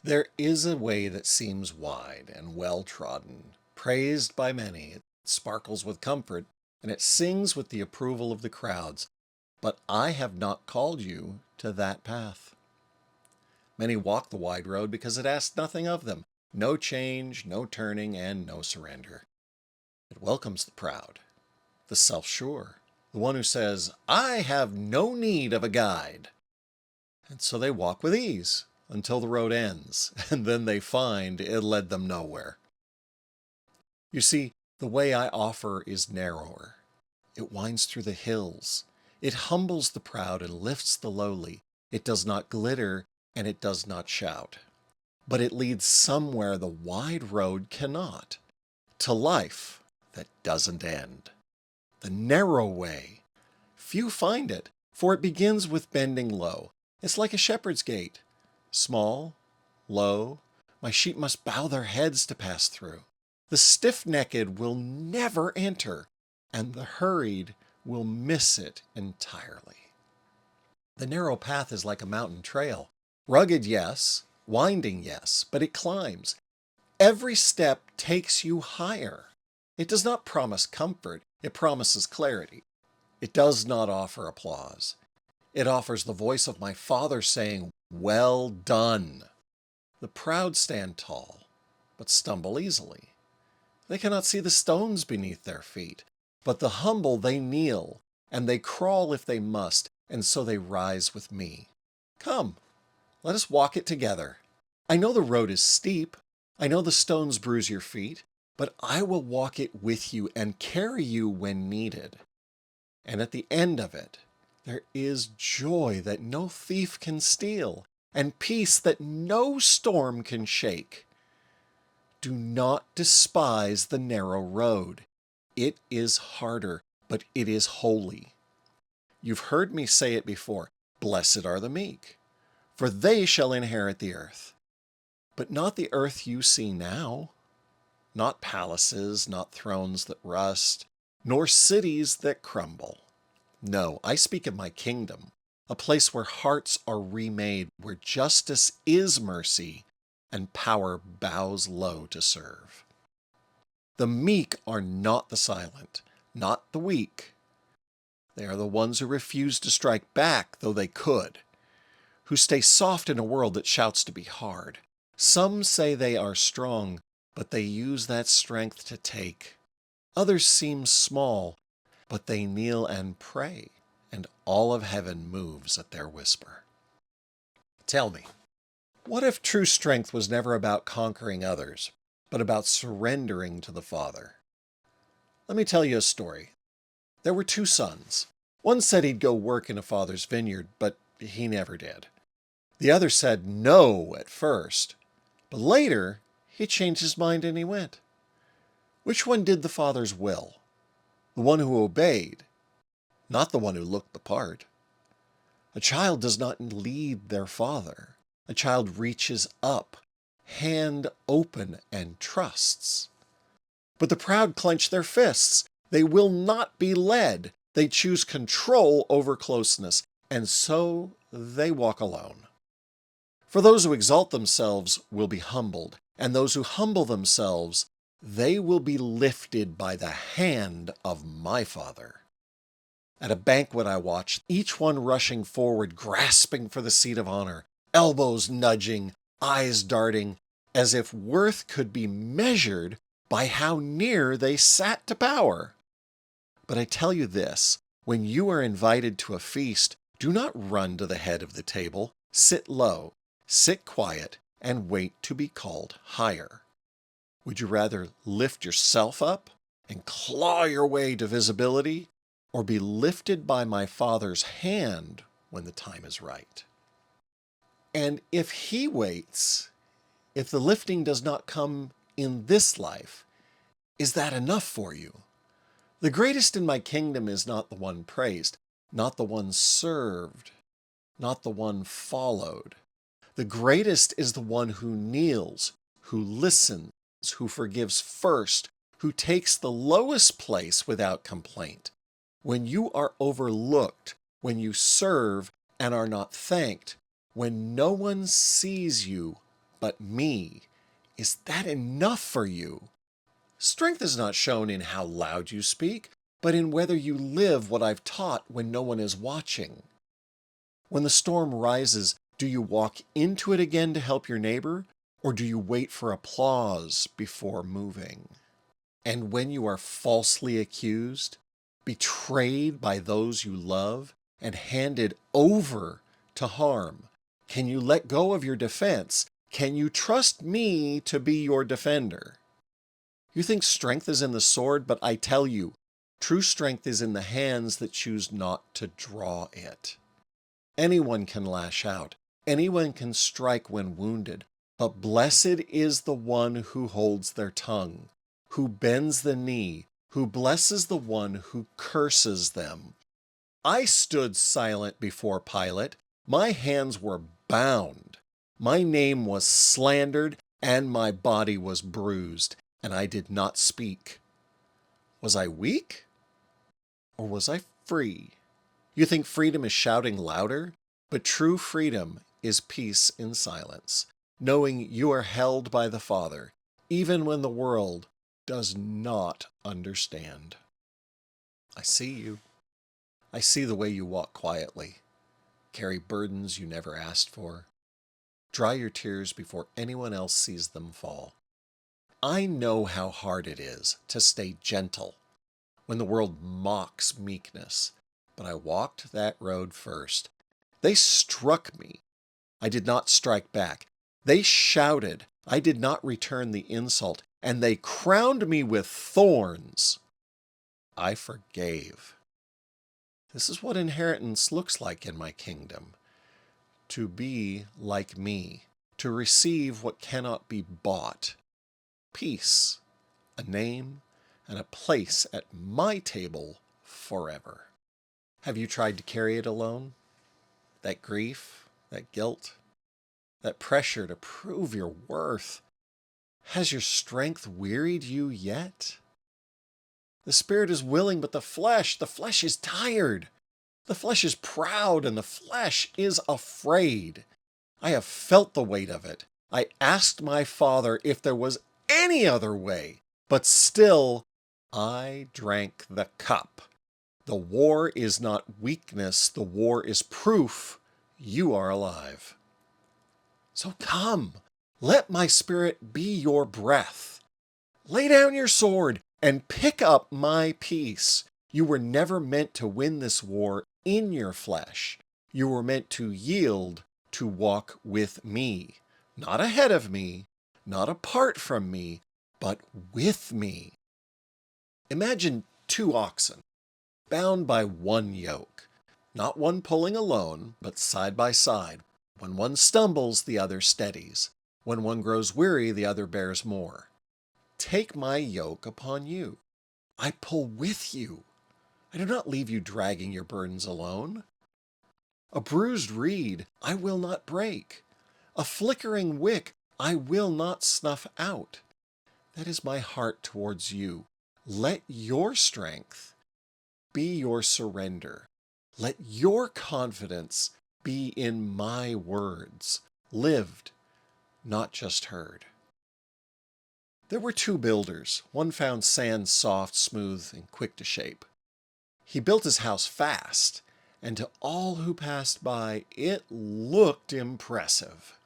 There is a way that seems wide and well trodden, praised by many. It sparkles with comfort, and it sings with the approval of the crowds. But I have not called you to that path. Many walk the wide road because it asks nothing of them: no change, no turning, and no surrender. It welcomes the proud, the self sure, the one who says, I have no need of a guide. And so they walk with ease until the road ends, and then they find it led them nowhere. You see, the way I offer is narrower. It winds through the hills. It humbles the proud and lifts the lowly. It does not glitter and it does not shout. But it leads somewhere the wide road cannot, to life that doesn't end. The narrow way. Few find it, for it begins with bending low. It's like a shepherd's gate. Small, low, my sheep must bow their heads to pass through. The stiff-necked will never enter, and the hurried will miss it entirely. The narrow path is like a mountain trail. Rugged, yes. Winding, yes. But it climbs. Every step takes you higher. It does not promise comfort. It promises clarity. It does not offer applause. It offers the voice of my Father saying, well done. The proud stand tall, but stumble easily. They cannot see the stones beneath their feet, but the humble they kneel, and they crawl if they must, and so they rise with me. Come, let us walk it together. I know the road is steep. I know the stones bruise your feet, but I will walk it with you and carry you when needed. And at the end of it, there is joy that no thief can steal, and peace that no storm can shake. Do not despise the narrow road. It is harder, but it is holy. You've heard me say it before. Blessed are the meek, for they shall inherit the earth. But not the earth you see now. Not palaces, not thrones that rust, nor cities that crumble. No, I speak of my kingdom, a place where hearts are remade, where justice is mercy, and power bows low to serve. The meek are not the silent, not the weak. They are the ones who refuse to strike back, though they could, who stay soft in a world that shouts to be hard. Some say they are strong, but they use that strength to take. Others seem small, but they kneel and pray, and all of heaven moves at their whisper. Tell me, what if true strength was never about conquering others, but about surrendering to the Father? Let me tell you a story. There were two sons. One said he'd go work in a father's vineyard, but he never did. The other said no at first, but later he changed his mind and he went. Which one did the Father's will? The one who obeyed, not the one who looked the part. A child does not lead their father. A child reaches up, hand open, and trusts. But the proud clench their fists. They will not be led. They choose control over closeness, and so they walk alone. For those who exalt themselves will be humbled, and those who humble themselves, they will be lifted by the hand of my Father. At a banquet I watched, each one rushing forward, grasping for the seat of honor, elbows nudging, eyes darting, as if worth could be measured by how near they sat to power. But I tell you this, when you are invited to a feast, do not run to the head of the table. Sit low, sit quiet, and wait to be called higher. Would you rather lift yourself up and claw your way to visibility, or be lifted by my Father's hand when the time is right? And if He waits, if the lifting does not come in this life, is that enough for you? The greatest in my kingdom is not the one praised, not the one served, not the one followed. The greatest is the one who kneels, who listens, who forgives first, who takes the lowest place without complaint. When you are overlooked, when you serve and are not thanked, when no one sees you but me. Is that enough for you? Strength is not shown in how loud you speak, but in whether you live what I've taught when no one is watching. When the storm rises, do you walk into it again to help your neighbor, or do you wait for applause before moving? And when you are falsely accused, betrayed by those you love, and handed over to harm, can you let go of your defense? Can you trust me to be your defender? You think strength is in the sword, but I tell you, true strength is in the hands that choose not to draw it. Anyone can lash out. Anyone can strike when wounded. But blessed is the one who holds their tongue, who bends the knee, who blesses the one who curses them. I stood silent before Pilate. My hands were bound. My name was slandered, and my body was bruised, and I did not speak. Was I weak? Or was I free? You think freedom is shouting louder? But true freedom is peace in silence, knowing you are held by the Father, even when the world does not understand. I see you. I see the way you walk quietly, carry burdens you never asked for, dry your tears before anyone else sees them fall. I know how hard it is to stay gentle when the world mocks meekness, but I walked that road first. They struck me. I did not strike back. They shouted. I did not return the insult, and they crowned me with thorns. I forgave. This is what inheritance looks like in my kingdom. To be like me, to receive what cannot be bought. Peace, a name, and a place at my table forever. Have you tried to carry it alone? That grief, that guilt, that pressure to prove your worth. Has your strength wearied you yet? The spirit is willing, but the flesh is tired. The flesh is proud, and the flesh is afraid. I have felt the weight of it. I asked my Father if there was any other way, but still I drank the cup. The war is not weakness. The war is proof you are alive. So come, let my spirit be your breath. Lay down your sword and pick up my peace. You were never meant to win this war in your flesh. You were meant to yield to walk with me, not ahead of me, not apart from me, but with me. Imagine 2 oxen, bound by one yoke, not one pulling alone, but side by side. When one stumbles, the other steadies. When one grows weary, the other bears more. Take my yoke upon you. I pull with you. I do not leave you dragging your burdens alone. A bruised reed I will not break. A flickering wick I will not snuff out. That is my heart towards you. Let your strength be your surrender. Let your confidence be in my words, lived, not just heard. There were 2 builders. One found sand soft, smooth, and quick to shape. He built his house fast, and to all who passed by, it looked impressive.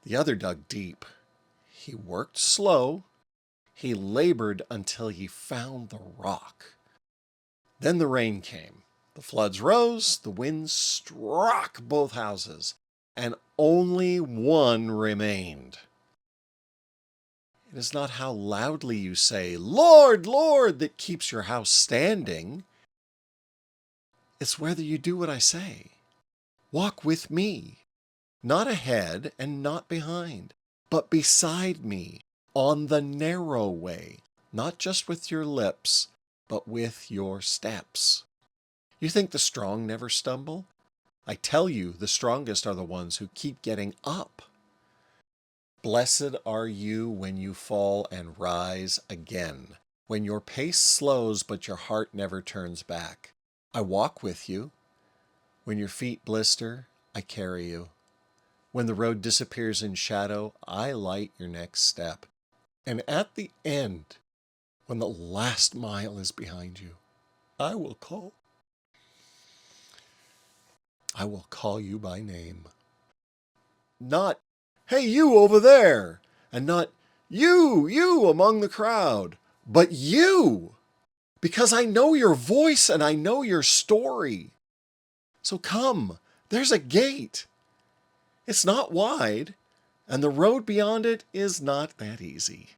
The other dug deep. He worked slow. He labored until he found the rock. Then the rain came. The floods rose, the winds struck both houses, and only one remained. It is not how loudly you say, "Lord, Lord," that keeps your house standing. It's whether you do what I say. Walk with me, not ahead and not behind, but beside me on the narrow way, not just with your lips, but with your steps. You think the strong never stumble? I tell you, the strongest are the ones who keep getting up. Blessed are you when you fall and rise again, when your pace slows but your heart never turns back. I walk with you. When your feet blister, I carry you. When the road disappears in shadow, I light your next step. And at the end, when the last mile is behind you, I will call. I will call you by name. Not, hey, you over there, and not, you among the crowd, but you, because I know your voice and I know your story. So come, there's a gate. It's not wide, and the road beyond it is not that easy.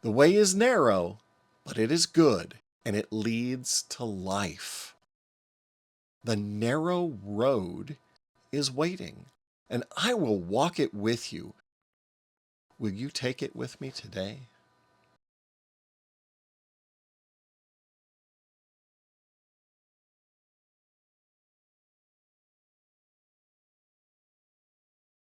The way is narrow, but it is good, and it leads to life. The narrow road is waiting, and I will walk it with you. Will you take it with me today?